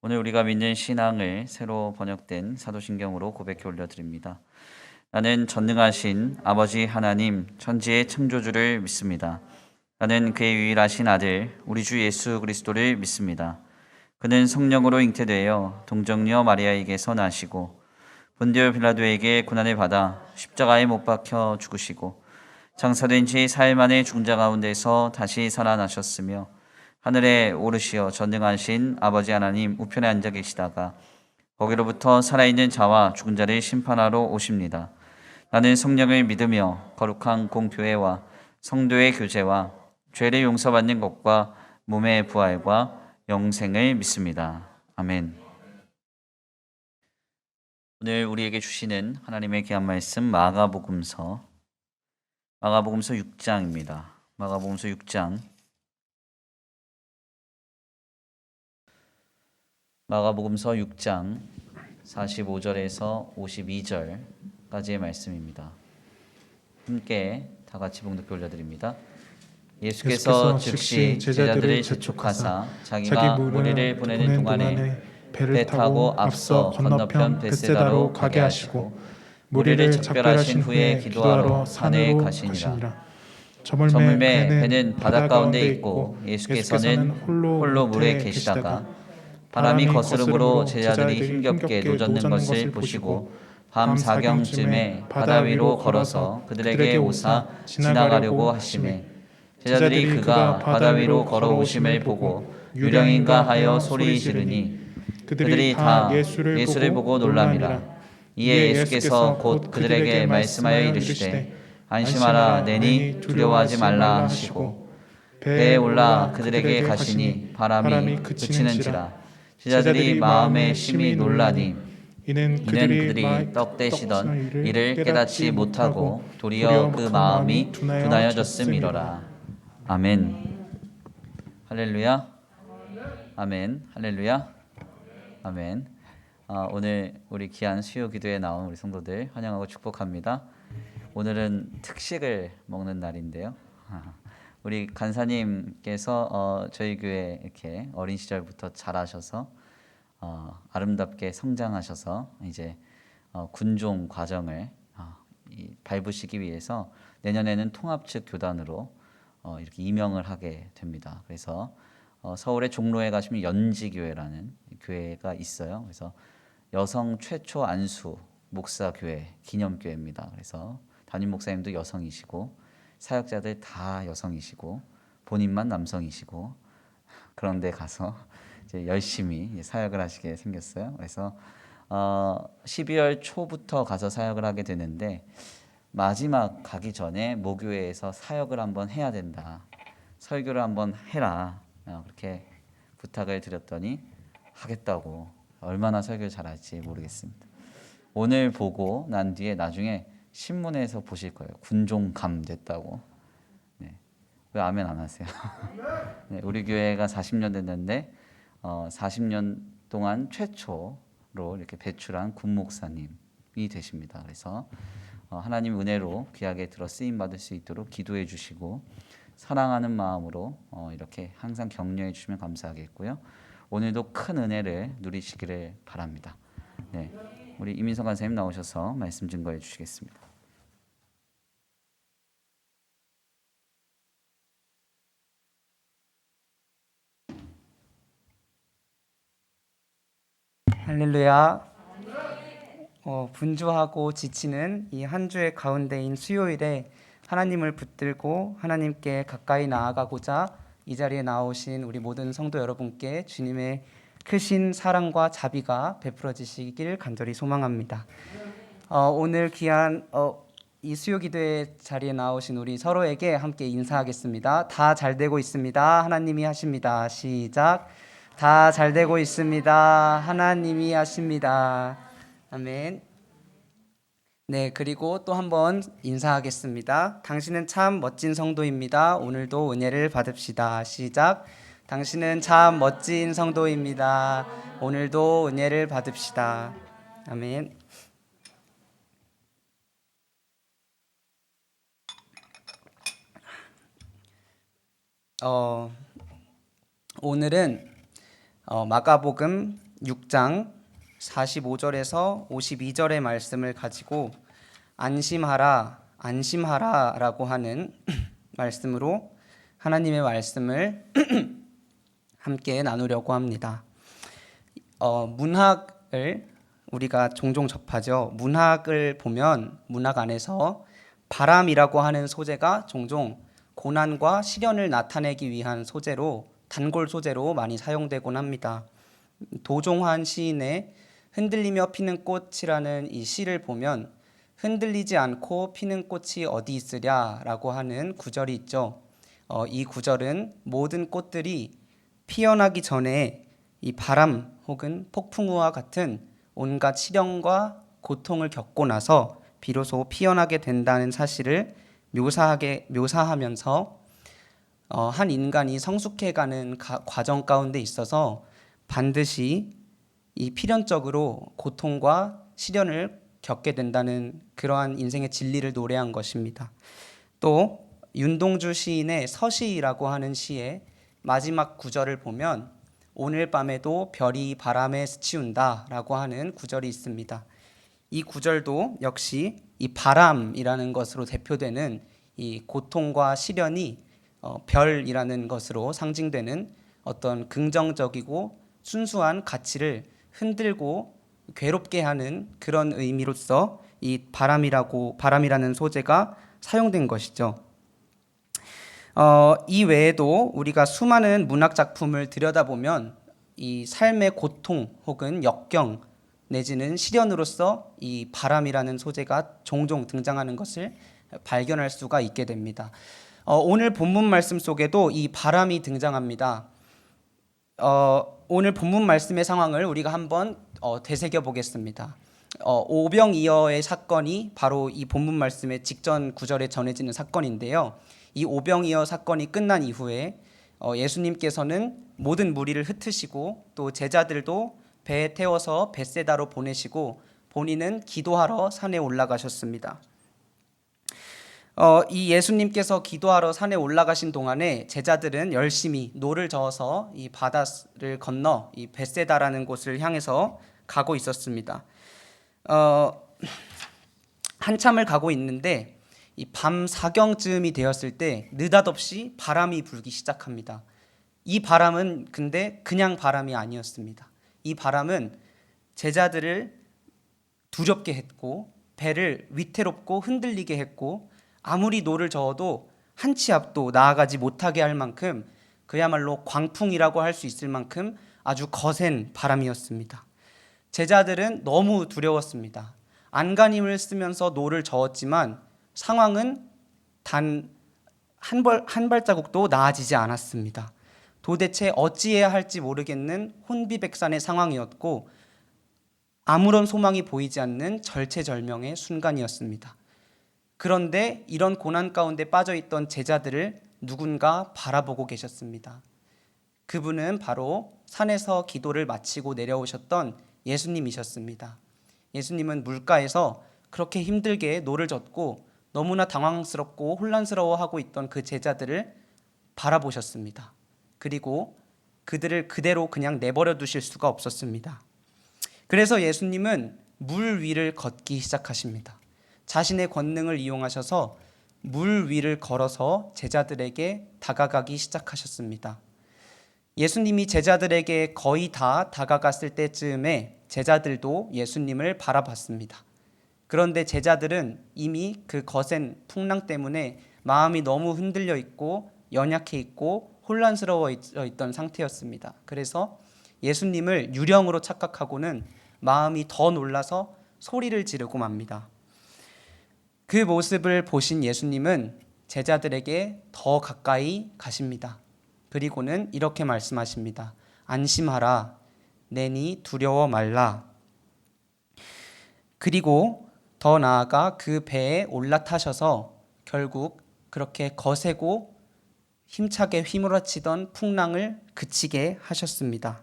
오늘 우리가 믿는 신앙을 새로 번역된 사도신경으로 고백해 올려드립니다. 나는 전능하신 아버지 하나님 천지의 창조주를 믿습니다. 나는 그의 유일하신 아들 우리 주 예수 그리스도를 믿습니다. 그는 성령으로 잉태되어 동정녀 마리아에게서 나시고 본디오 빌라도에게 고난을 받아 십자가에 못 박혀 죽으시고 장사된 지 4일 만에 죽은 자 가운데서 다시 살아나셨으며 하늘에 오르시어 전능하신 아버지 하나님 우편에 앉아 계시다가 거기로부터 살아있는 자와 죽은 자를 심판하러 오십니다. 나는 성령을 믿으며 거룩한 공교회와 성도의 교제와 죄를 용서받는 것과 몸의 부활과 영생을 믿습니다. 아멘. 오늘 우리에게 주시는 하나님의 귀한 말씀 마가복음서 6장입니다. 마가복음서 6장 마가복음서 6장 45절에서 52절까지의 말씀입니다. 함께 다 같이 봉독해 올려드립니다. 예수께서 즉시 제자들을 재촉하사 자기가 무리를 보내는 동안에 배 타고 앞서 건너편 벳세다로 가게 하시고 무리를 작별하신 후에 기도하러 산에 가시니라. 저물매 배는 바다 가운데 있고 예수께서는 홀로 물에 계시다가 바람이 거스름으로 제자들이 힘겹게 노젓는 것을 보시고 밤 사경쯤에 바다 위로 걸어서 그들에게 오사 지나가려고 하시매 제자들이 그가 바다 위로 걸어오심을 보고 유령인가 하여 소리 지르니 그들이 다 예수를 보고 놀람이라. 이에 예수께서 곧 그들에게 말씀하여 이르시되 안심하라 내니 두려워하지 말라 하시고 배에 올라 그들에게 가시니 바람이 그치는지라. 제자들이 마음에 심히 놀라니 이는 그들이 떡 떼시던 이를 깨닫지 못하고 도리어 그 마음이 둔하여졌음이로라. 아멘. 할렐루야. 아멘. 할렐루야. 아멘. 오늘 우리 귀한 수요 기도에 나온 우리 성도들 환영하고 축복합니다. 오늘은 특식을 먹는 날인데요. 우리 간사님께서 저희 교회 이렇게 어린 시절부터 자라셔서 아름답게 성장하셔서 이제 군종 과정을 밟으시기 위해서 내년에는 통합측 교단으로 이렇게 임명을 하게 됩니다. 그래서 서울의 종로에 가시면 연지교회라는 교회가 있어요. 그래서 여성 최초 안수 목사교회 기념교회입니다. 그래서 담임 목사님도 여성이시고 사역자들 다 여성이시고 본인만 남성이시고 그런데 가서 이제 열심히 사역을 하시게 생겼어요. 그래서 12월 초부터 가서 사역을 하게 되는데 마지막 가기 전에 모교회에서 사역을 한번 해야 된다. 설교를 한번 해라. 그렇게 부탁을 드렸더니 하겠다고. 얼마나 설교를 잘할지 모르겠습니다. 오늘 보고 난 뒤에 나중에 신문에서 보실 거예요. 군종감 됐다고. 네. 왜 아멘 안 하세요? 네, 우리 교회가 40년 됐는데 40년 동안 최초로 이렇게 배출한 군목사님이 되십니다. 그래서 하나님 은혜로 귀하게 들어 쓰임 받을 수 있도록 기도해 주시고 사랑하는 마음으로 이렇게 항상 격려해 주시면 감사하겠고요. 오늘도 큰 은혜를 누리시기를 바랍니다. 네, 우리 이민성 간사님 나오셔서 말씀 증거해 주시겠습니다. 할렐루야. 분주하고 지치는 이 한 주의 가운데인 수요일에 하나님을 붙들고 하나님께 가까이 나아가고자 이 자리에 나오신 우리 모든 성도 여러분께 주님의 크신 사랑과 자비가 베풀어지시길 간절히 소망합니다. 오늘 귀한 이 수요 기도의 자리에 나오신 우리 서로에게 함께 인사하겠습니다. 다 잘 되고 있습니다. 하나님이 하십니다. 시작. 다 잘 되고 있습니다. 하나님이 하십니다. 아멘. 네, 그리고 또 한번 인사하겠습니다. 당신은 참 멋진 성도입니다. 오늘도 은혜를 받읍시다. 시작. 당신은 참 멋진 성도입니다. 오늘도 은혜를 받읍시다. 아멘. 오늘은 마가복음 6장 45절에서 52절의 말씀을 가지고 안심하라, 안심하라라고 하는 말씀으로 하나님의 말씀을 함께 나누려고 합니다. 문학을 우리가 종종 접하죠. 문학을 보면 문학 안에서 바람이라고 하는 소재가 종종 고난과 시련을 나타내기 위한 소재로, 단골 소재로 많이 사용되곤 합니다. 도종환 시인의 흔들리며 피는 꽃이라는 이 시를 보면 흔들리지 않고 피는 꽃이 어디 있으랴라고 하는 구절이 있죠. 이 구절은 모든 꽃들이 피어나기 전에 이 바람 혹은 폭풍우와 같은 온갖 시련과 고통을 겪고 나서 비로소 피어나게 된다는 사실을 묘사하면서 한 인간이 성숙해가는 과정 가운데 있어서 반드시 이 필연적으로 고통과 시련을 겪게 된다는 그러한 인생의 진리를 노래한 것입니다. 또 윤동주 시인의 서시라고 하는 시의 마지막 구절을 보면 오늘 밤에도 별이 바람에 스치운다 라고 하는 구절이 있습니다. 이 구절도 역시 이 바람이라는 것으로 대표되는 이 고통과 시련이 별이라는 것으로 상징되는 어떤 긍정적이고 순수한 가치를 흔들고 괴롭게 하는 그런 의미로서 이 바람이라는 소재가 사용된 것이죠. 이 외에도 우리가 수많은 문학 작품을 들여다보면 이 삶의 고통 혹은 역경 내지는 시련으로서 이 바람이라는 소재가 종종 등장하는 것을 발견할 수가 있게 됩니다. 오늘 본문 말씀 속에도 이 바람이 등장합니다. 오늘 본문 말씀의 상황을 우리가 한번 되새겨 보겠습니다. 오병이어의 사건이 바로 이 본문 말씀의 직전 구절에 전해지는 사건인데요. 이 오병이어 사건이 끝난 이후에 예수님께서는 모든 무리를 흩으시고 또 제자들도 배에 태워서 벳세다로 보내시고 본인은 기도하러 산에 올라가셨습니다. 이 예수님께서 기도하러 산에 올라가신 동안에 제자들은 열심히 노를 저어서 이 바다를 건너 이 벳세다라는 곳을 향해서 가고 있었습니다. 한참을 가고 있는데 이 밤 사경쯤이 되었을 때 느닷없이 바람이 불기 시작합니다. 이 바람은 근데 그냥 바람이 아니었습니다. 이 바람은 제자들을 두렵게 했고 배를 위태롭고 흔들리게 했고 아무리 노를 저어도 한 치 앞도 나아가지 못하게 할 만큼 그야말로 광풍이라고 할 수 있을 만큼 아주 거센 바람이었습니다. 제자들은 너무 두려웠습니다. 안간힘을 쓰면서 노를 저었지만 상황은 단 한 발자국도 나아지지 않았습니다. 도대체 어찌해야 할지 모르겠는 혼비백산의 상황이었고 아무런 소망이 보이지 않는 절체절명의 순간이었습니다. 그런데 이런 고난 가운데 빠져있던 제자들을 누군가 바라보고 계셨습니다. 그분은 바로 산에서 기도를 마치고 내려오셨던 예수님이셨습니다. 예수님은 물가에서 그렇게 힘들게 노를 젓고 너무나 당황스럽고 혼란스러워하고 있던 그 제자들을 바라보셨습니다. 그리고 그들을 그대로 그냥 내버려 두실 수가 없었습니다. 그래서 예수님은 물 위를 걷기 시작하십니다. 자신의 권능을 이용하셔서 물 위를 걸어서 제자들에게 다가가기 시작하셨습니다. 예수님이 제자들에게 거의 다 다가갔을 때쯤에 제자들도 예수님을 바라봤습니다. 그런데 제자들은 이미 그 거센 풍랑 때문에 마음이 너무 흔들려 있고 연약해 있고 혼란스러워 있던 상태였습니다. 그래서 예수님을 유령으로 착각하고는 마음이 더 놀라서 소리를 지르고 맙니다. 그 모습을 보신 예수님은 제자들에게 더 가까이 가십니다. 그리고는 이렇게 말씀하십니다. 안심하라, 내니 두려워 말라. 그리고 더 나아가 그 배에 올라타셔서 결국 그렇게 거세고 힘차게 휘몰아치던 풍랑을 그치게 하셨습니다.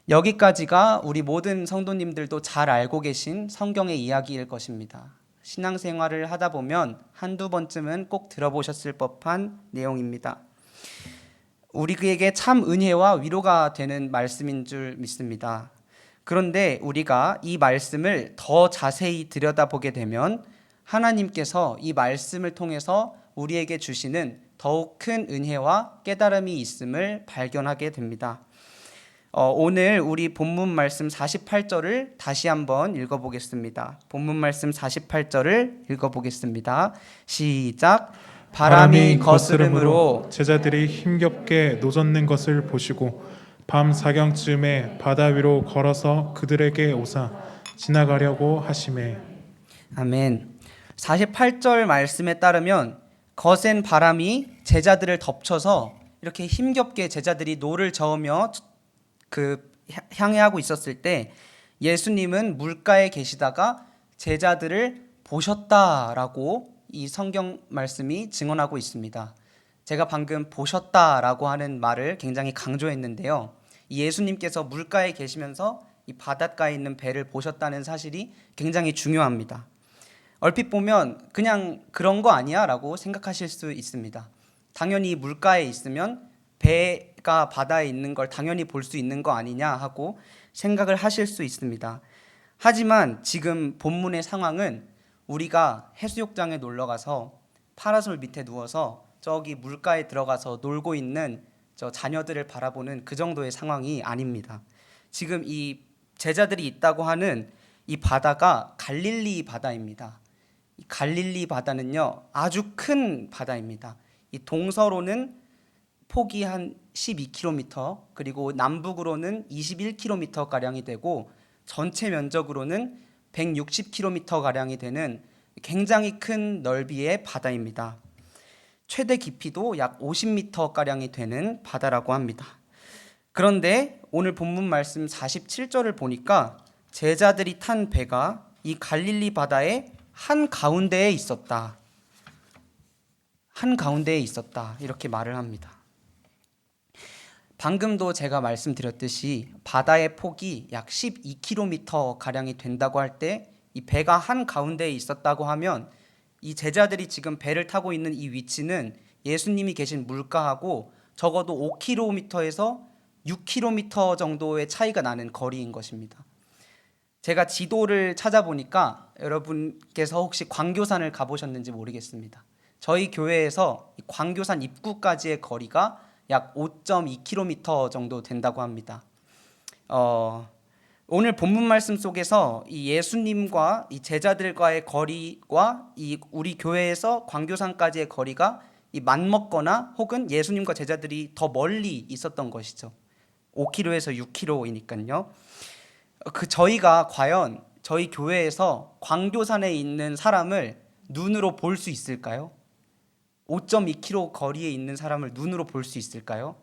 여기까지가 우리 모든 성도님들도 잘 알고 계신 성경의 이야기일 것입니다. 신앙생활을 하다 보면 한두 번쯤은 꼭 들어보셨을 법한 내용입니다. 우리에게 참 은혜와 위로가 되는 말씀인 줄 믿습니다. 그런데 우리가 이 말씀을 더 자세히 들여다보게 되면 하나님께서 이 말씀을 통해서 우리에게 주시는 더욱 큰 은혜와 깨달음이 있음을 발견하게 됩니다. 오늘 우리 본문 말씀 48절을 다시 한번 읽어보겠습니다. 본문 말씀 48절을 읽어보겠습니다. 시작. 바람이 거스름으로 제자들이 힘겹게 노젓는 것을 보시고 밤 사경쯤에 바다 위로 걸어서 그들에게 오사 지나가려고 하시매. 아멘. 48절 말씀에 따르면 거센 바람이 제자들을 덮쳐서 이렇게 힘겹게 제자들이 노를 저으며 향해하고 있었을 때 예수님은 물가에 계시다가 제자들을 보셨다라고 이 성경 말씀이 증언하고 있습니다. 제가 방금 보셨다라고 하는 말을 굉장히 강조했는데요. 예수님께서 물가에 계시면서 이 바닷가에 있는 배를 보셨다는 사실이 굉장히 중요합니다. 얼핏 보면 그냥 그런 거 아니야? 라고 생각하실 수 있습니다. 당연히 물가에 있으면 배가 바다에 있는 걸 당연히 볼 수 있는 거 아니냐 하고 생각을 하실 수 있습니다. 하지만 지금 본문의 상황은 우리가 해수욕장에 놀러 가서 파라솔 밑에 누워서 저기 물가에 들어가서 놀고 있는 저 자녀들을 바라보는 그 정도의 상황이 아닙니다. 지금 이 제자들이 있다고 하는 이 바다가 갈릴리 바다입니다. 이 갈릴리 바다는요, 아주 큰 바다입니다. 이 동서로는 폭이 한 12km, 그리고 남북으로는 21km 가량이 되고 전체 면적으로는 160km 가량이 되는 굉장히 큰 넓이의 바다입니다. 최대 깊이도 약 50m 가량이 되는 바다라고 합니다. 그런데 오늘 본문 말씀 47절을 보니까 제자들이 탄 배가 이 갈릴리 바다의 한 가운데에 있었다. 한 가운데에 있었다. 이렇게 말을 합니다. 방금도 제가 말씀드렸듯이 바다의 폭이 약 12km 가량이 된다고 할 때 이 배가 한 가운데에 있었다고 하면 이 제자들이 지금 배를 타고 있는 이 위치는 예수님이 계신 물가하고 적어도 5km에서 6km 정도의 차이가 나는 거리인 것입니다. 제가 지도를 찾아보니까 여러분께서 혹시 광교산을 가보셨는지 모르겠습니다. 저희 교회에서 광교산 입구까지의 거리가 약 5.2km 정도 된다고 합니다. 오늘 본문 말씀 속에서 이 예수님과 이 제자들과의 거리와 이 우리 교회에서 광교산까지의 거리가 이 맞먹거나 혹은 예수님과 제자들이 더 멀리 있었던 것이죠. 5km에서 6km이니까요. 저희가 과연 저희 교회에서 광교산에 있는 사람을 눈으로 볼 수 있을까요? 5.2km 거리에 있는 사람을 눈으로 볼 수 있을까요?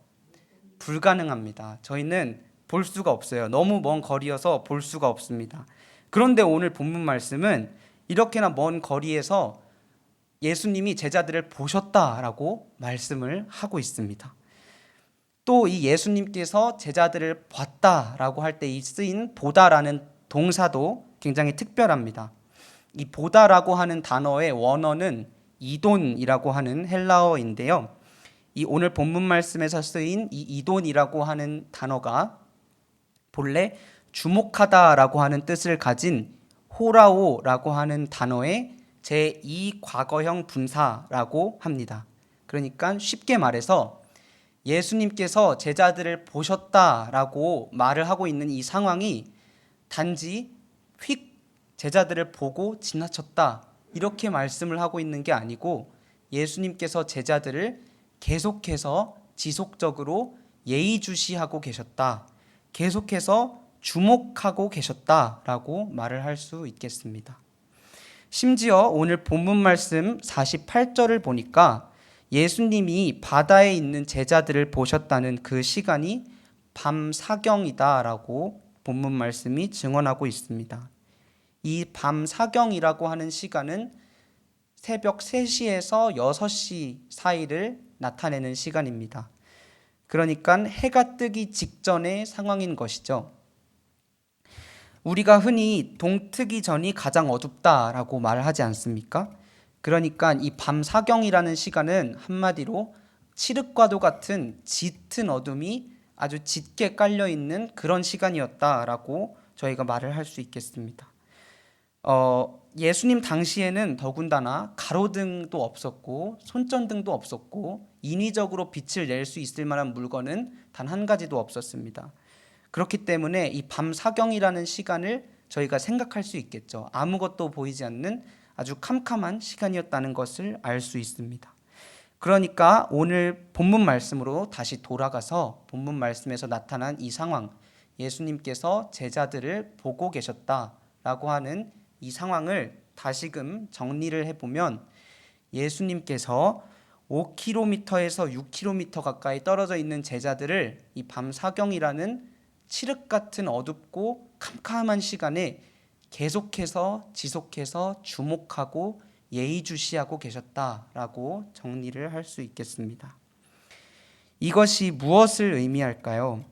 불가능합니다. 저희는 볼 수가 없어요. 너무 먼 거리여서 볼 수가 없습니다. 그런데 오늘 본문 말씀은 이렇게나 먼 거리에서 예수님이 제자들을 보셨다라고 말씀을 하고 있습니다. 또 이 예수님께서 제자들을 봤다라고 할 때 이 쓰인 보다라는 동사도 굉장히 특별합니다. 이 보다라고 하는 단어의 원어는 이돈이라고 하는 헬라어인데요. 이 오늘 본문 말씀에서 쓰인 이 이돈이라고 하는 단어가 본래 주목하다라고 하는 뜻을 가진 호라오라고 하는 단어의 제2 과거형 분사라고 합니다. 그러니까 쉽게 말해서 예수님께서 제자들을 보셨다라고 말을 하고 있는 이 상황이 단지 휙 제자들을 보고 지나쳤다 이렇게 말씀을 하고 있는 게 아니고 예수님께서 제자들을 계속해서 지속적으로 예의주시하고 계셨다. 계속해서 주목하고 계셨다라고 말을 할 수 있겠습니다. 심지어 오늘 본문 말씀 48절을 보니까 예수님이 바다에 있는 제자들을 보셨다는 그 시간이 밤 사경이다라고 본문 말씀이 증언하고 있습니다. 이 밤 사경이라고 하는 시간은 새벽 3시에서 6시 사이를 나타내는 시간입니다. 그러니까 해가 뜨기 직전의 상황인 것이죠. 우리가 흔히 동트기 전이 가장 어둡다라고 말을 하지 않습니까? 그러니까 이 밤 사경이라는 시간은 한마디로 칠흑과도 같은 짙은 어둠이 아주 짙게 깔려 있는 그런 시간이었다라고 저희가 말을 할 수 있겠습니다. 예수님 당시에는 더군다나 가로등도 없었고 손전등도 없었고 인위적으로 빛을 낼 수 있을 만한 물건은 단 한 가지도 없었습니다. 그렇기 때문에 이 밤 사경이라는 시간을 저희가 생각할 수 있겠죠. 아무것도 보이지 않는 아주 캄캄한 시간이었다는 것을 알 수 있습니다. 그러니까 오늘 본문 말씀으로 다시 돌아가서 본문 말씀에서 나타난 이 상황, 예수님께서 제자들을 보고 계셨다라고 하는 이 상황을 다시금 정리를 해보면, 예수님께서 5km에서 6km 가까이 떨어져 있는 제자들을 이 밤 사경이라는 칠흑 같은 어둡고 캄캄한 시간에 계속해서 지속해서 주목하고 예의주시하고 계셨다라고 정리를 할 수 있겠습니다. 이것이 무엇을 의미할까요?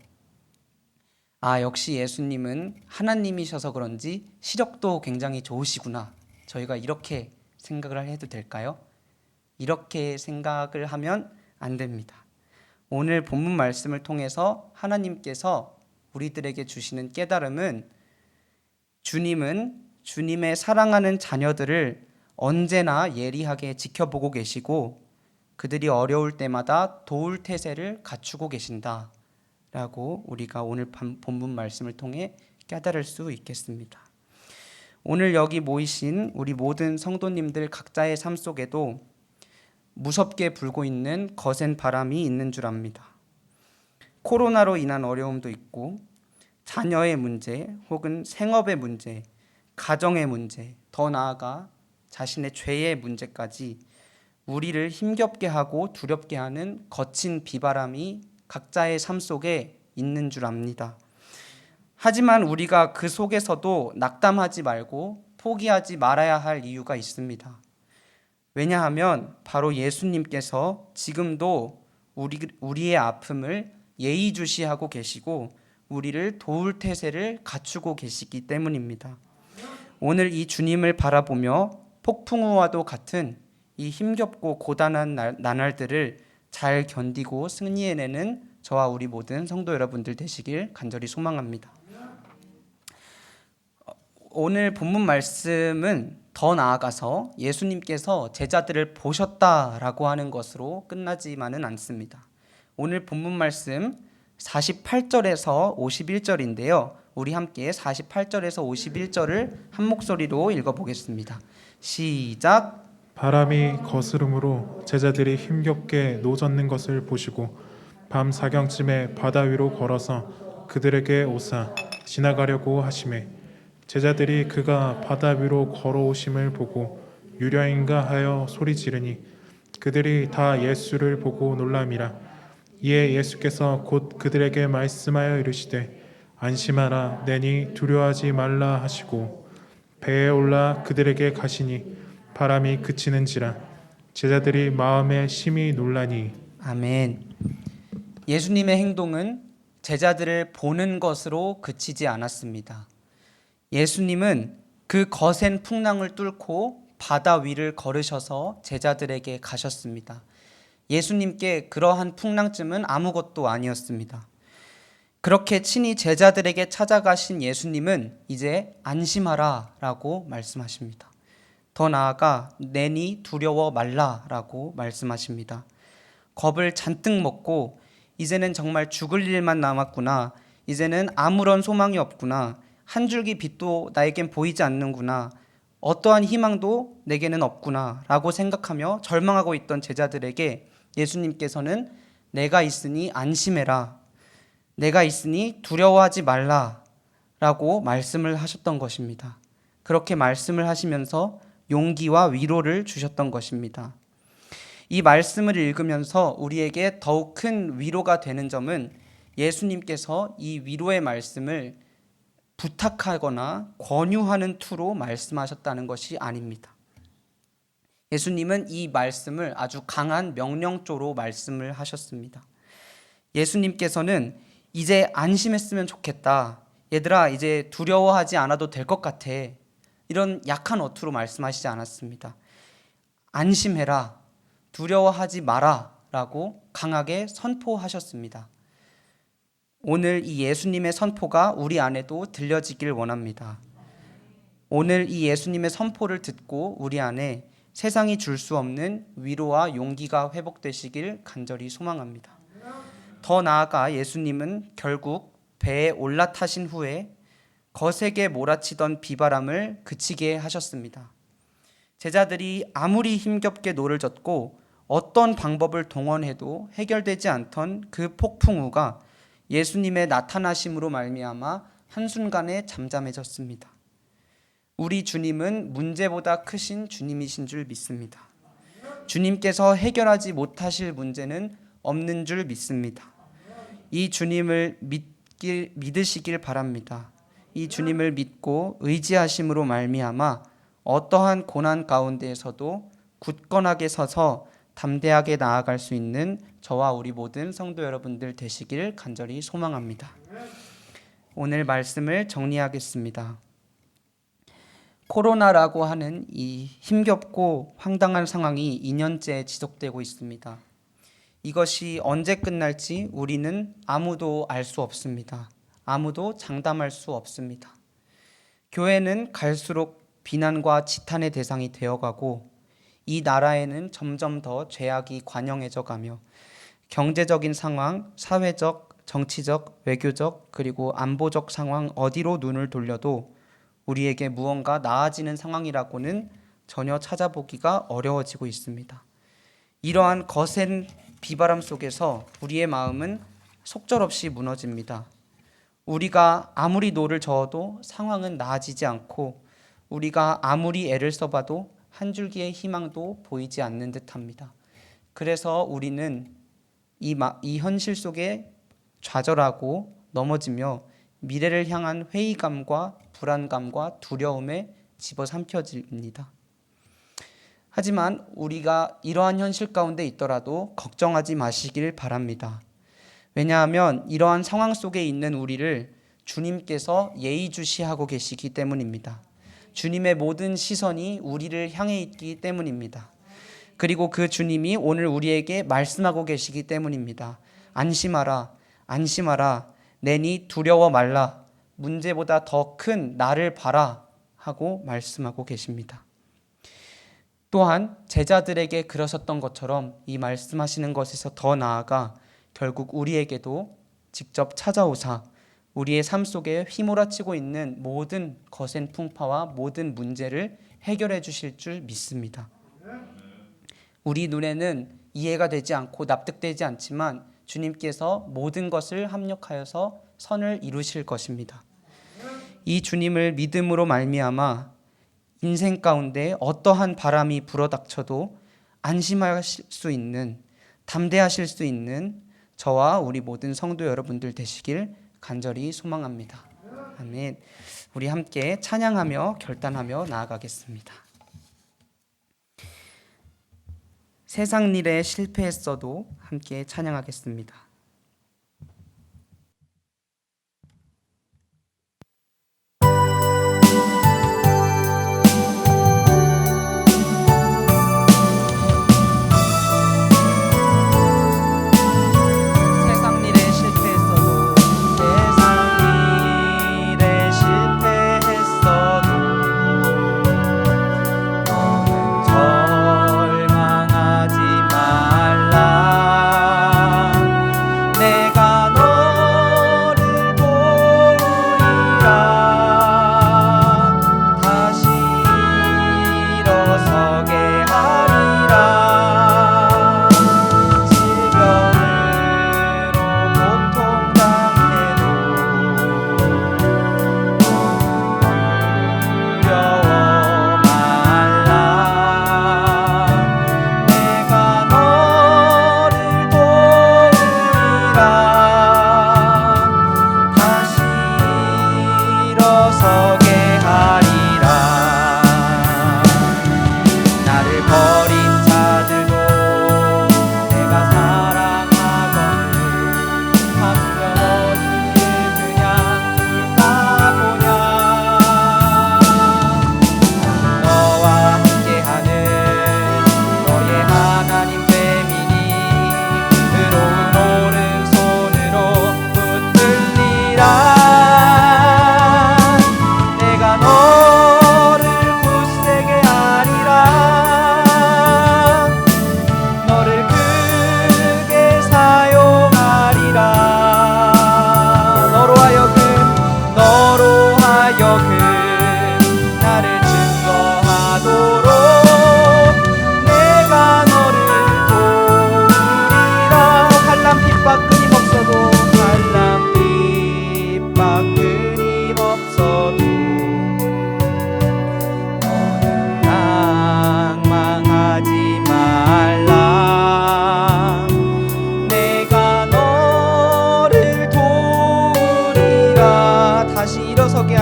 역시 예수님은 하나님이셔서 그런지 시력도 굉장히 좋으시구나. 저희가 이렇게 생각을 해도 될까요? 이렇게 생각을 하면 안 됩니다. 오늘 본문 말씀을 통해서 하나님께서 우리들에게 주시는 깨달음은, 주님은 주님의 사랑하는 자녀들을 언제나 예리하게 지켜보고 계시고 그들이 어려울 때마다 도울 태세를 갖추고 계신다라고 우리가 오늘 본문 말씀을 통해 깨달을 수 있겠습니다. 오늘 여기 모이신 우리 모든 성도님들 각자의 삶 속에도 무섭게 불고 있는 거센 바람이 있는 줄 압니다. 코로나로 인한 어려움도 있고 자녀의 문제 혹은 생업의 문제, 가정의 문제, 더 나아가 자신의 죄의 문제까지 우리를 힘겹게 하고 두렵게 하는 거친 비바람이 각자의 삶 속에 있는 줄 압니다. 하지만 우리가 그 속에서도 낙담하지 말고 포기하지 말아야 할 이유가 있습니다. 왜냐하면 바로 예수님께서 지금도 우리의 아픔을 예의주시하고 계시고 우리를 도울 태세를 갖추고 계시기 때문입니다. 오늘 이 주님을 바라보며 폭풍우와도 같은 이 힘겹고 고단한 나날들을 잘 견디고 승리해내는 저와 우리 모든 성도 여러분들 되시길 간절히 소망합니다. 오늘 본문 말씀은 더 나아가서 예수님께서 제자들을 보셨다라고 하는 것으로 끝나지만은 않습니다. 오늘 본문 말씀 48절에서 51절인데요. 우리 함께 48절에서 51절을 한 목소리로 읽어보겠습니다. 시작. 바람이 거스름으로 제자들이 힘겹게 노젓는 것을 보시고 밤 사경쯤에 바다 위로 걸어서 그들에게 오사 지나가려고 하시매 제자들이 그가 바다 위로 걸어오심을 보고 유령인가 하여 소리 지르니 그들이 다 예수를 보고 놀람이라. 이에 예수께서 곧 그들에게 말씀하여 이르시되 안심하라 내니 두려워하지 말라 하시고 배에 올라 그들에게 가시니 바람이 그치는지라. 제자들이 마음에 심히 놀라니. 아멘. 예수님의 행동은 제자들을 보는 것으로 그치지 않았습니다. 예수님은 그 거센 풍랑을 뚫고 바다 위를 걸으셔서 제자들에게 가셨습니다. 예수님께 그러한 풍랑쯤은 아무것도 아니었습니다. 그렇게 친히 제자들에게 찾아가신 예수님은 이제 안심하라 라고 말씀하십니다. 더 나아가 내니 두려워 말라 라고 말씀하십니다. 겁을 잔뜩 먹고 이제는 정말 죽을 일만 남았구나, 이제는 아무런 소망이 없구나, 한 줄기 빛도 나에겐 보이지 않는구나, 어떠한 희망도 내게는 없구나 라고 생각하며 절망하고 있던 제자들에게 예수님께서는 내가 있으니 안심해라, 내가 있으니 두려워하지 말라 라고 말씀을 하셨던 것입니다. 그렇게 말씀을 하시면서 용기와 위로를 주셨던 것입니다. 이 말씀을 읽으면서 우리에게 더욱 큰 위로가 되는 점은 예수님께서 이 위로의 말씀을 부탁하거나 권유하는 투로 말씀하셨다는 것이 아닙니다. 예수님은 이 말씀을 아주 강한 명령조로 말씀을 하셨습니다. 예수님께서는 이제 안심했으면 좋겠다, 얘들아 이제 두려워하지 않아도 될 것 같아, 이런 약한 어투로 말씀하시지 않았습니다. 안심해라, 두려워하지 마라 라고 강하게 선포하셨습니다. 오늘 이 예수님의 선포가 우리 안에도 들려지길 원합니다. 오늘 이 예수님의 선포를 듣고 우리 안에 세상이 줄 수 없는 위로와 용기가 회복되시길 간절히 소망합니다. 더 나아가 예수님은 결국 배에 올라타신 후에 거세게 몰아치던 비바람을 그치게 하셨습니다. 제자들이 아무리 힘겹게 노를 젓고 어떤 방법을 동원해도 해결되지 않던 그 폭풍우가 예수님의 나타나심으로 말미암아 한순간에 잠잠해졌습니다. 우리 주님은 문제보다 크신 주님이신 줄 믿습니다. 주님께서 해결하지 못하실 문제는 없는 줄 믿습니다. 이 주님을 믿으시길 바랍니다. 이 주님을 믿고 의지하심으로 말미암아 어떠한 고난 가운데에서도 굳건하게 서서 담대하게 나아갈 수 있는 저와 우리 모든 성도 여러분들 되시길 간절히 소망합니다. 오늘 말씀을 정리하겠습니다. 코로나라고 하는 이 힘겹고 황당한 상황이 2년째 지속되고 있습니다. 이것이 언제 끝날지 우리는 아무도 알 수 없습니다. 아무도 장담할 수 없습니다. 교회는 갈수록 비난과 지탄의 대상이 되어가고 이 나라에는 점점 더 죄악이 관영해져 가며 경제적인 상황, 사회적, 정치적, 외교적 그리고 안보적 상황 어디로 눈을 돌려도 우리에게 무언가 나아지는 상황이라고는 전혀 찾아보기가 어려워지고 있습니다. 이러한 거센 비바람 속에서 우리의 마음은 속절없이 무너집니다. 우리가 아무리 노를 저어도 상황은 나아지지 않고 우리가 아무리 애를 써봐도 한 줄기의 희망도 보이지 않는 듯합니다. 그래서 우리는 이 현실 속에 좌절하고 넘어지며 미래를 향한 회의감과 불안감과 두려움에 집어삼켜집니다. 하지만 우리가 이러한 현실 가운데 있더라도 걱정하지 마시길 바랍니다. 왜냐하면 이러한 상황 속에 있는 우리를 주님께서 예의주시하고 계시기 때문입니다. 주님의 모든 시선이 우리를 향해 있기 때문입니다. 그리고 그 주님이 오늘 우리에게 말씀하고 계시기 때문입니다. 안심하라, 안심하라, 내니 두려워 말라, 문제보다 더 큰 나를 봐라 하고 말씀하고 계십니다. 또한 제자들에게 그러셨던 것처럼 이 말씀하시는 것에서 더 나아가 결국 우리에게도 직접 찾아오사 우리의 삶 속에 휘몰아치고 있는 모든 거센 풍파와 모든 문제를 해결해 주실 줄 믿습니다. 우리 눈에는 이해가 되지 않고 납득되지 않지만 주님께서 모든 것을 합력하여서 선을 이루실 것입니다. 이 주님을 믿음으로 말미암아 인생 가운데 어떠한 바람이 불어닥쳐도 안심하실 수 있는, 담대하실 수 있는 저와 우리 모든 성도 여러분들 되시길 간절히 소망합니다. 아멘. 우리 함께 찬양하며 결단하며 나아가겠습니다. 세상 일에 실패했어도 함께 찬양하겠습니다.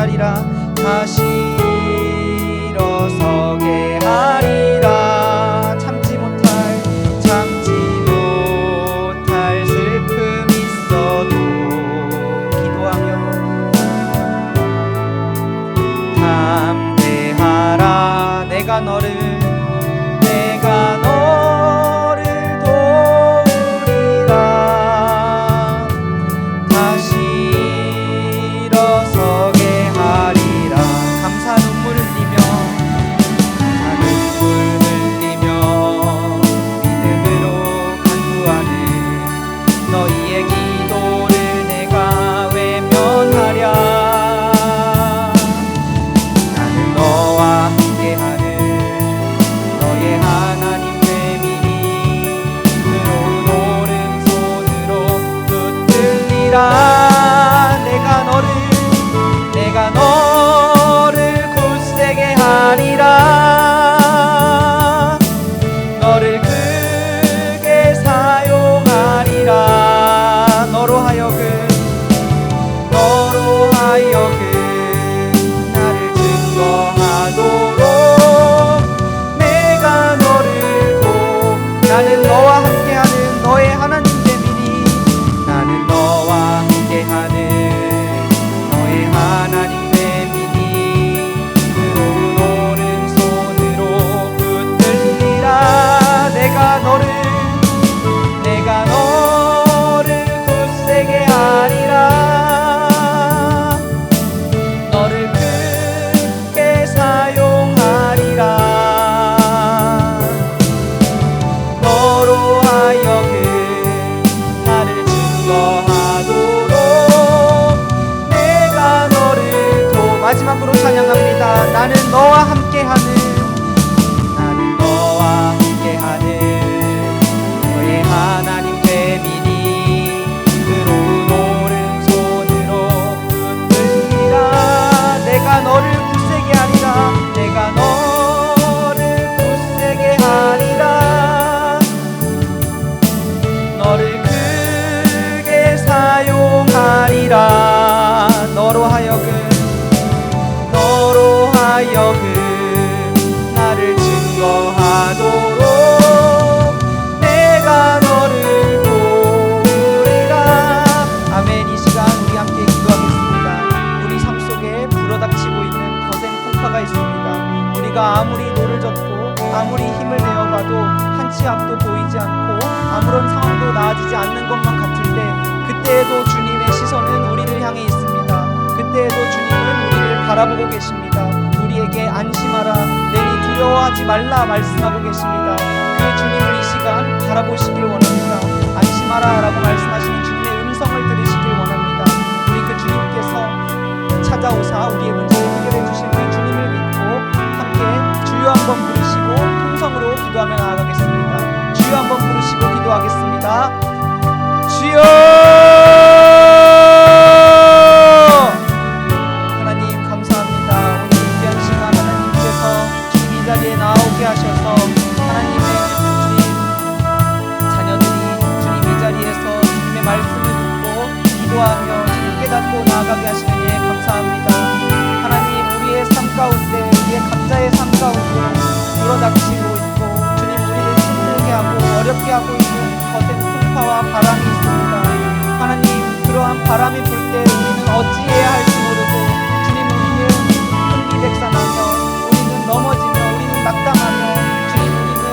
하리라. 다시 일어서게 하리라. 참지 못할 슬픔 있어도 기도하며 담대하라. 내가 너를 도우리라. 다시 일어서게 하리라. 감사 눈물 흘리며 믿음으로 간구하는 너희의 기도를 내가 외면하랴. 나는 너와 함께하는 너의 하나님 되미니 의로운 오른손으로 붙들리라. 내가 너를 굳세게 하리라. 너를 크게 사용하리라. 너로 하여금 나를 증거하도록 내가 너를 나는 너와 함께하는 너의 하나님 되미니 나는 너와 함께하는 너의 하나님 되미니 의로운 오른손으로 붙들리라. 내가 너를 굳세게 하리라. 너를 크게 사용하리라. 너로 하여금 나를 증거하도록 내가 너를 마지막으로 찬양합니다. 나는 너와 함께하는 너의 하나님 되미니 의로운 오른손으로 붙들리라. 내가 너를 굳세게 하리라. 내가 너를 굳세게 하리라. 너를 크게 사용하리라. 너로 하여금 나를 증거하도록 내가 너를 도우리라. 아멘. 이 시간 우리 함께 기도하겠습니다. 우리 삶 속에 불어닥치고 있는 거센 풍파가 있습니다. 우리가 아무리 노를 젓고 아무리 힘을 내어봐도 한치 앞도 보이지 않고 아무런 상황도 나아지지 않는 것만 같을 때 그때에도 주님의 시선은 우리를 향해 있습니다. 그때에도 주님은 우리를 바라보고 계십니다. 우리에게 안심하라, 내니 두려워하지 말라 말씀하고 계십니다. 그 주님을 이 시간 바라보시길 원합니다. 안심하라 라고 말씀하시는 주님의 음성을 들으시길 원합니다. 우리 그 주님께서 찾아오사 우리의 문제를 해결해 주실 그 주님을 믿고 함께 주여 한번 부르시고 통성으로 기도하며 나아가겠습니다. 주여 한번 부르시고 기도하겠습니다. 주여! 하나님 감사합니다. 오늘 귀한 시간 하나님께서 주님 이 자리에 나오게 하셔서 하나님의 주님 자녀들이 주님 이 자리에서 주님의 말씀을 듣고 기도하며 주님 깨닫고 나아가게 하시는 예 감사합니다. 하나님 우리의 삶 가운데 우리의 각자의 삶 가운데 불어닥치고 있고 주님 우리를 힘들게 하고 어렵게 하고 있는 거센 풍파와 바람이 있습니다. 하나님 그러한 바람이 불 때 우리는 어찌해야 할지 모르고 주님 우리는 혼비백산하며 우리는 넘어지며 우리는 낙담하며 주님 우리는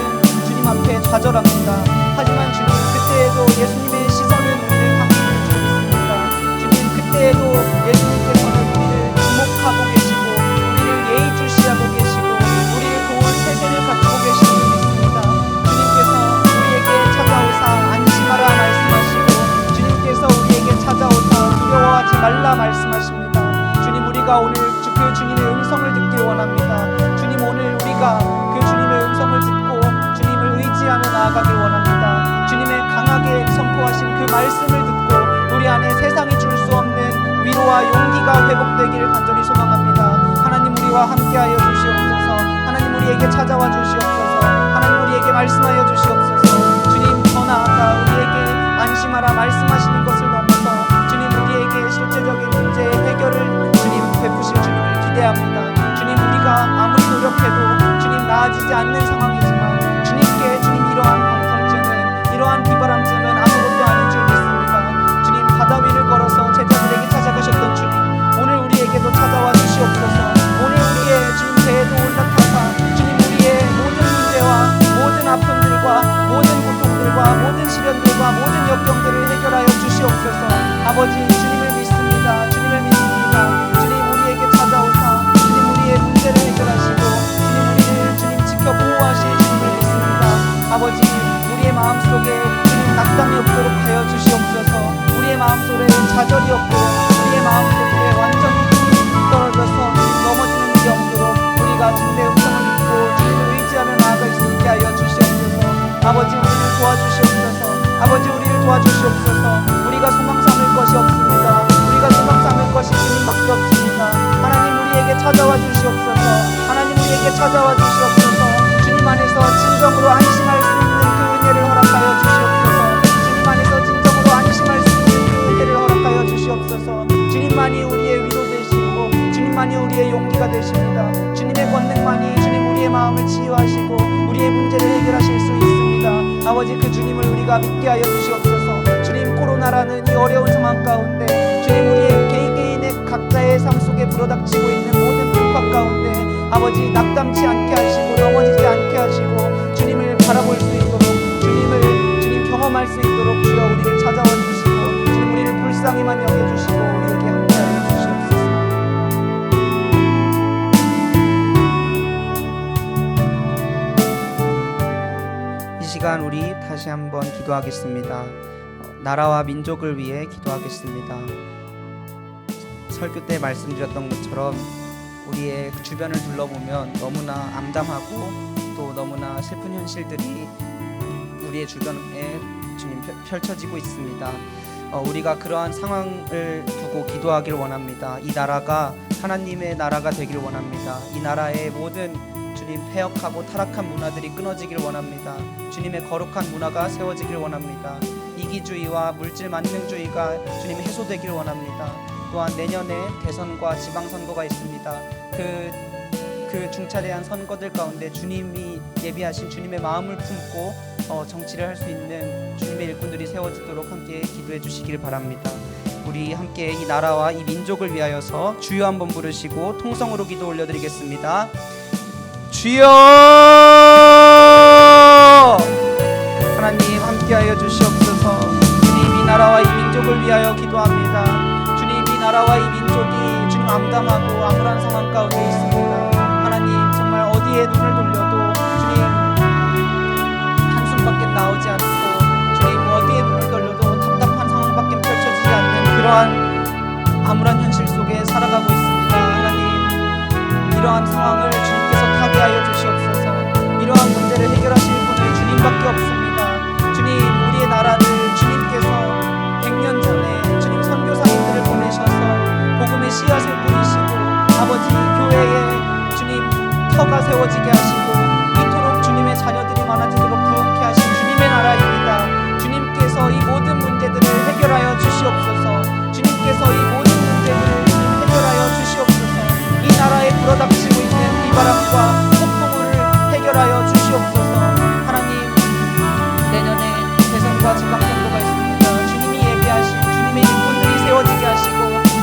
주님 앞에 좌절합니다. 하지만 주님 그때에도 예수님의 시선은 우리를 향해 있습니다. 주님 그때에도 예수님께서는 우리를 주목하고 계시고 우리를 예의주시하고 계시고 우리를 도울 태세를 갖추고 계시는 줄 믿습니다. 주님께서 우리에게 찾아오사 안심하라 말씀하시고 주님께서 우리에게 찾아오사 두려워하지 말라 말씀하십니다. 주님 우리가 오늘 그 주님의 음성을 듣길 원합니다. 주님 오늘 우리가 그 주님의 음성을 듣고 주님을 의지하며 나아가길 원합니다. 주님의 강하게 선포하신 그 말씀을 듣고 우리 안에 세상이 줄 수 없는 위로와 용기가 회복되길 간절히 소망합니다. 하나님 우리와 함께하여 주시옵소서. 하나님 우리에게 찾아와 주시옵소서. 하나님 우리에게 말씀하여 주시옵소서. 주님 더 나아가 우리에게 안심하라 말씀하시는 것을 넘어서 주님 우리에게 실제적인 문제의 해결을 주님 베푸실 줄 아버지 주님을 믿습니다. 주님을 믿습니다. 주님 우리에게 찾아오사 주님 우리의 문제를 해결하시고 주님 우리를 주님 지켜 보호하실 주님을 믿습니다. 아버지 우리의 마음속에 주님 낙담이 없도록 하여 주시옵소서. 우리의 마음속에 좌절이 없도록 우리의 마음속에 완전히 떨어져서 넘어지는 일이 없도록 우리가 주님의 음성을 믿고 주님을 의지하며 나아갈 수 있게 하여 주시옵소서. 아버지 우리를 도와주시옵소서. 아버지 우리를 도와주시옵소서. 우리가 소망 삼을 것이 없습니다. 우리가 소망 삼을 것이 주님밖에 없습니다. 하나님 우리에게 찾아와 주시옵소서. 하나님 우리에게 찾아와 주시옵소서. 주님 안에서 진정으로 안심할 수 있는 그 은혜를 허락하여 주시옵소서. 주님 안에서 진정으로 안심할 수 있는 그 은혜를 허락하여 주시옵소서. 주님만이 우리의 위로 되시고 주님만이 우리의 용기가 되십니다. 주님의 권능만이 주님 우리의 마음을 치유하시고 우리의 문제를 해결하실 수 있습니다. 아버지 그 주님을 우리가 믿게 하여 주시옵소서. 주님 코로나라는 이 어려운 상황 가운데 주님 우리의 개인의 각자의 삶 속에 불어닥치고 있는 모든 불pháp 가운데 아버지 낙담치 않게 하시고 넘어지지 않게 하시고 주님을 바라볼 수 있도록 주님을 주님 경험할 수 있도록 주여 우리를 찾아와 주시고 주님 우리를 불쌍히만 여겨주시고 우리에게 함께하여 주시옵소서. 이 시간 우리 다시 한번 기도하겠습니다. 나라와 민족을 위해 기도하겠습니다. 설교 때 말씀드렸던 것처럼 우리의 주변을 둘러보면 너무나 암담하고 또 너무나 슬픈 현실들이 우리의 주변에 주님 펼쳐지고 있습니다. 우리가 그러한 상황을 두고 기도하길 원합니다. 이 나라가 하나님의 나라가 되길 원합니다. 이 나라의 모든 주님 폐역하고 타락한 문화들이 끊어지길 원합니다. 주님의 거룩한 문화가 세워지길 원합니다. 이기주의와 물질 만능주의가 주님 해소되길 원합니다. 또한 내년에 대선과 지방선거가 있습니다. 그 중차대한 선거들 가운데 주님이 예비하신 주님의 마음을 품고 정치를 할 수 있는 주님의 일꾼들이 세워지도록 함께 기도해 주시길 바랍니다. 우리 함께 이 나라와 이 민족을 위하여서 주여 한번 부르시고 통성으로 기도 올려드리겠습니다. 주여! 하나님 함께하여 주시옵소서. 주님 이 나라와 이 민족을 위하여 기도합니다. 주님 이 나라와 이 민족이 주님 암담하고 암울한 상황 가운데 있습니다. 하나님 정말 어디에 눈을 돌려도 주님 한숨밖에 나오지 않고 주님 어디에 눈을 돌려도 답답한 상황밖에 펼쳐지지 않는 그러한 암울한 현실 속에 살아가고 있습니다. 하나님 이러한 상황을 주님께서 타개하여 주시옵소서. 이러한 문제를 해결하실 분은 주님밖에 없습니다. 주님 우리의 나라를 주님께서 100년 전에 주님 선교사님들을 보내셔서 복음의 씨앗을 뿌리시고 아버지 교회에 주님 터가 세워지게 하시고 이토록 주님의 자녀들이 많아지도록 부흥케 하신 주님의 나라입니다. 주님께서 이 모든 문제들을 해결하여 주시옵소서. 주님께서 이 모든 문제들을 해결하여 주시옵소서. 이 나라에 불어닥치고 있는 비바람과 폭풍우를 해결하여 주시옵소서. 하나님 내년에 대선과 지방선거가 있습니다. 주님이 예비하신 주님의 일꾼들이 세워지게 하시고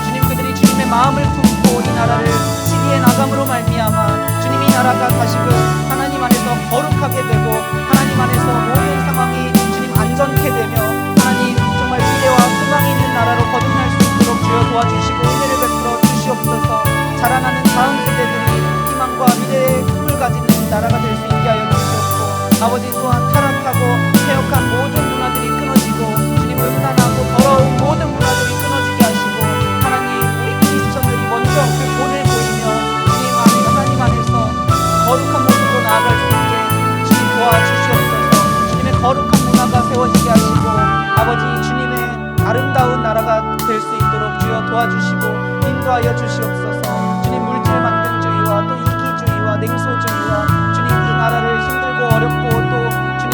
주님 그들이 주님의 마음을 품고 이 나라를 지리해 나감으로 말미암아 주님 이 나라가 다시금 하나님 안에서 거룩하게 되고 하나님 안에서 모든 상황이 주님 안전케 되며 하나님 정말 미래와 소망이 있는 나라로 거듭날 수 있도록 주여 도와주시고 은혜를 베풀어 주시옵소서. 자라나는 다음 세대들이 희망과 미래의 꿈을 가지는 나라가 될 수 있게 하여 주시옵고 아버지 또한 타락하고 폐역한 모든 문화들이 끊어지고 주님 음란하고 더러운 모든 문화들이 끊어지게 하시고 하나님 우리 크리스천들이 먼저 그 본을 보이며 주님 안에 하나님 안에서 거룩한 모습으로 나아갈 수 있게 주님 도와주시옵소서. 주님의 거룩한 문화가 세워지게 하시고 아버지 주님의 아름다운 나라가 될 수 있도록 주여 도와주시고 인도하여 주시옵소서. 주님 물질 만능주의와 또 이기주의와 냉소주의와 주님 이 나라를 힘들고 어렵고 또 주님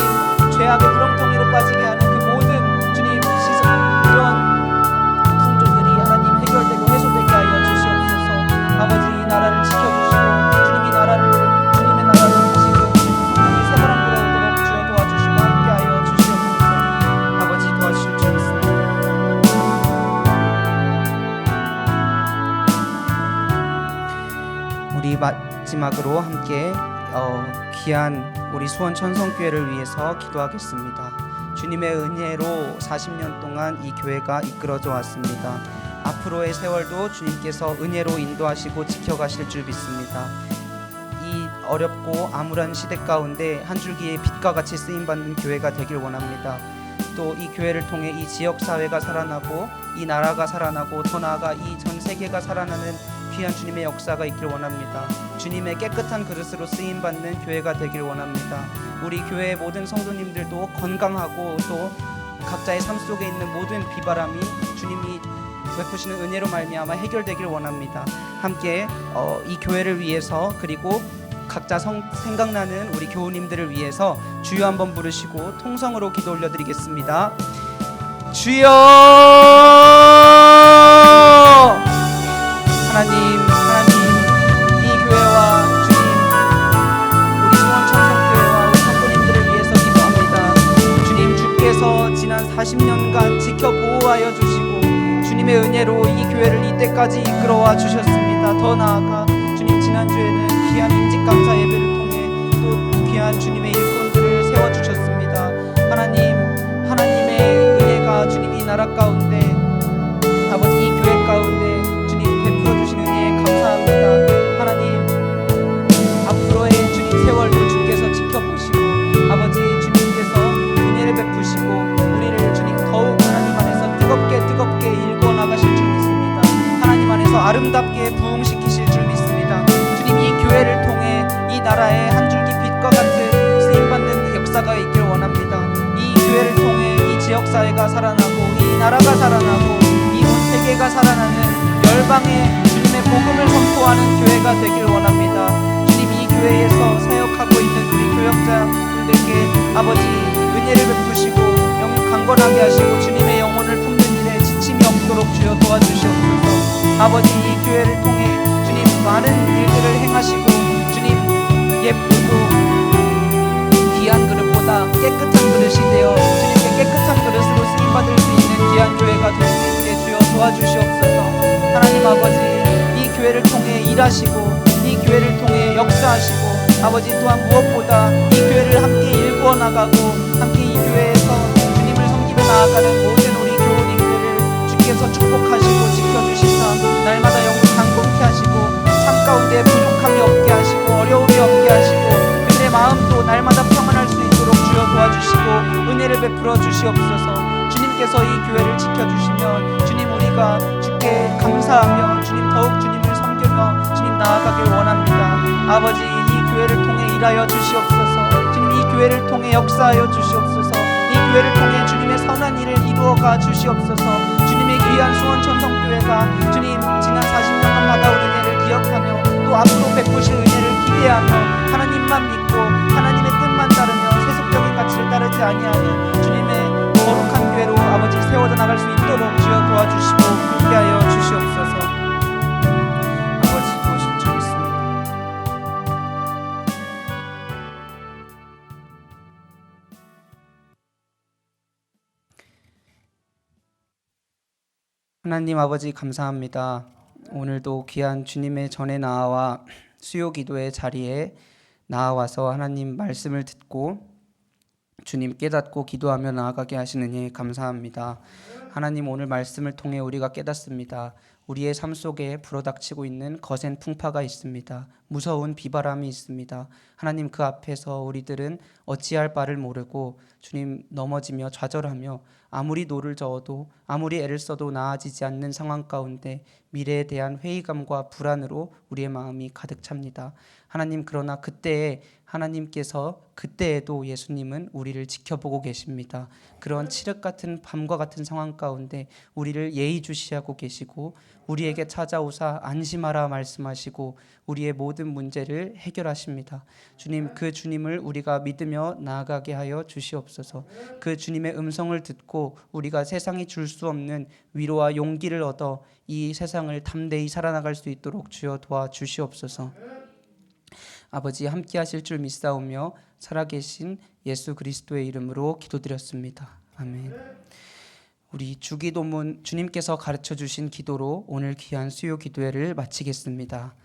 죄악의 구렁텅이로 빠지게 하는 그 모든 주님 시선 이런 풍조들이 하나님 해결되고 해소되게 하여 주시옵소서. 아버지 이 나라를 지켜주시고 주님 이 나라를 주님의 나라로 다시금 성령이 새바람 불어오도록 주여 도와주시고 함께하여 주시옵소서. 아버지 도와주실 줄 믿습니다. 우리 마지막으로 함께 귀한 우리 수원 천성교회를 위해서 기도하겠습니다. 주님의 은혜로 40년 동안 이 교회가 이끌어져 왔습니다. 앞으로의 세월도 주님께서 은혜로 인도하시고 지켜가실 줄 믿습니다. 이 어렵고 암울한 시대 가운데 한 줄기의 빛과 같이 쓰임받는 교회가 되길 원합니다. 또 이 교회를 통해 이 지역사회가 살아나고 이 나라가 살아나고 더 나아가 이 전 세계가 살아나는 귀한 주님의 역사가 있길 원합니다. 주님의 깨끗한 그릇으로 쓰임받는 교회가 되길 원합니다. 우리 교회의 모든 성도님들도 건강하고 또 각자의 삶 속에 있는 모든 비바람이 주님이 베푸시는 은혜로 말미암아 해결되길 원합니다. 함께 이 교회를 위해서 그리고 각자 생각나는 우리 교우님들을 위해서 주여 한번 부르시고 통성으로 기도 올려드리겠습니다. 주여! 하나님, 이 교회와 주님, 우리 수원천성교회와 우리 성도님들을 위해서 기도합니다. 주님, 주께서 지난 40년간 지켜보호하여 주시고 주님의 은혜로 이 교회를 이때까지 이끌어와 주셨습니다. 더 나아가 주님, 지난주에는 귀한 임직감사 예배를 통해 또 귀한 주님의 일꾼들을 세워주셨습니다. 하나님의 은혜가 주님 이 나라 가운데 아버지 이 교회 가운데 주님 베풀어 주신 은혜에 감사합니다. 하나님, 앞으로의 주님 세월도 주께서 지켜보시고 아버지 주님께서 은혜를 베푸시고 우리를 주님 더욱 하나님 안에서 뜨겁게 일궈 나가실 줄 믿습니다. 하나님 안에서 아름답게 부흥시키실 줄 믿습니다. 주님, 이 교회를 통해 이 나라의 한 줄기 빛과 같은 쓰임받는 역사가 있길 원합니다. 이 교회를 통해 이 지역사회가 살아나고 이 나라가 살아나고 이 온 세계가 살아나는 열방에 주님의 복음을 선포하는 교회가 되길 원합니다. 주님, 이 교회에서 사역하고 있는 우리 교역자분들께 아버지 은혜를 베푸시고 강건하게 하시고 주님의 영혼을 품는 일에 지침이 없도록 주여 도와주시옵소서. 아버지, 이 교회를 통해 주님 많은 일들을 행하시고 주님 예쁘고 귀한 그릇보다 깨끗한 그릇이 되어 주님께 깨끗한 그릇으로 쓰임받을 수 있는 귀한 교회가 될 수 있게 주여 도와주시옵소서. 하나님 아버지, 이 교회를 통해 일하시고 이 교회를 통해 역사하시고 아버지 또한 무엇보다 이 교회를 함께 일구어 나가고 함께 이 교회에서 주님을 섬기며 나아가는 모든 우리 교우님들을 주께서 축복하시고 지켜주시사 날마다 영혼 강건케 하시고 삶 가운데 부족함이 없게 하시고 어려움이 없게 하시고 그들의 마음도 날마다 평안할 수 있도록 주여 도와주시고 은혜를 베풀어 주시옵소서. 주님께서 이 교회를 지켜주시면 주님, 우리가 주께 감사하며 주님 더욱 주님을 섬기며 주님 나아가길 원합니다. 아버지, 이 교회를 통해 일하여 주시옵소서. 주님, 이 교회를 통해 역사하여 주시옵소서. 이 교회를 통해 주님의 선한 일을 이루어가 주시옵소서. 주님의 귀한 수원천성교회가 주님 지난 40년간 받아온 은혜를 기억하며 또 앞으로 베푸실 은혜를 기대하며 하나님만 믿고 하나님의 뜻만 따르며 세속적인 가치를 따르지 아니하는 주님의 거룩한 교회로 아버지 세워져 나갈 수 있도록 주여 도와주시고 함께하여 주시옵소서. 아버지, 도우실 줄 믿습니다. 하나님 아버지, 감사합니다. 오늘도 귀한 주님의 전에 나와 수요 기도의 자리에 나와서 하나님 말씀을 듣고 주님 깨닫고 기도하며 나아가게 하시는 예 감사합니다. 하나님, 오늘 말씀을 통해 우리가 깨닫습니다. 우리의 삶 속에 불어닥치고 있는 거센 풍파가 있습니다. 무서운 비바람이 있습니다. 하나님, 그 앞에서 우리들은 어찌할 바를 모르고 주님 넘어지며 좌절하며 아무리 노를 저어도 아무리 애를 써도 나아지지 않는 상황 가운데 미래에 대한 회의감과 불안으로 우리의 마음이 가득 찹니다. 하나님, 그러나 그때에 하나님께서 그때에도 예수님은 우리를 지켜보고 계십니다. 그런 칠흑 같은 밤과 같은 상황 가운데 우리를 예의주시하고 계시고 우리에게 찾아오사 안심하라 말씀하시고 우리의 모든 문제를 해결하십니다. 주님, 그 주님을 우리가 믿으며 나아가게 하여 주시옵소서. 그 주님의 음성을 듣고 우리가 세상이 줄 수 없는 위로와 용기를 얻어 이 세상을 담대히 살아나갈 수 있도록 주여 도와주시옵소서. 아버지, 함께 하실 줄 믿사오며 살아계신 예수 그리스도의 이름으로 기도드렸습니다. 아멘. 우리 주기도문 주님께서 가르쳐 주신 기도로 오늘 귀한 수요 기도회를 마치겠습니다.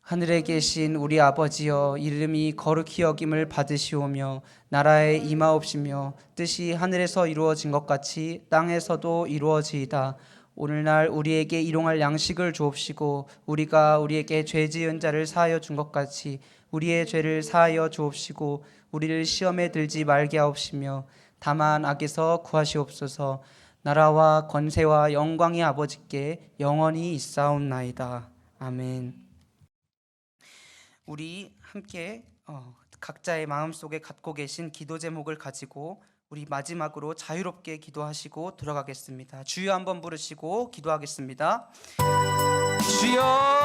하늘에 계신 우리 아버지여, 이름이 거룩히 여김을 받으시오며 나라에 임하옵시며 뜻이 하늘에서 이루어진 것 같이 땅에서도 이루어지이다. 오늘날 우리에게 일용할 양식을 주옵시고 우리가 우리에게 죄 지은 자를 사하여 준 것 같이 우리의 죄를 사하여 주옵시고 우리를 시험에 들지 말게 하옵시며 다만 악에서 구하시옵소서. 나라와 권세와 영광이 아버지께 영원히 있사옵나이다. 아멘. 우리 함께 각자의 마음속에 갖고 계신 기도 제목을 가지고 우리 마지막으로 자유롭게 기도하시고 들어가겠습니다. 주여 한번 부르시고 기도하겠습니다. 주여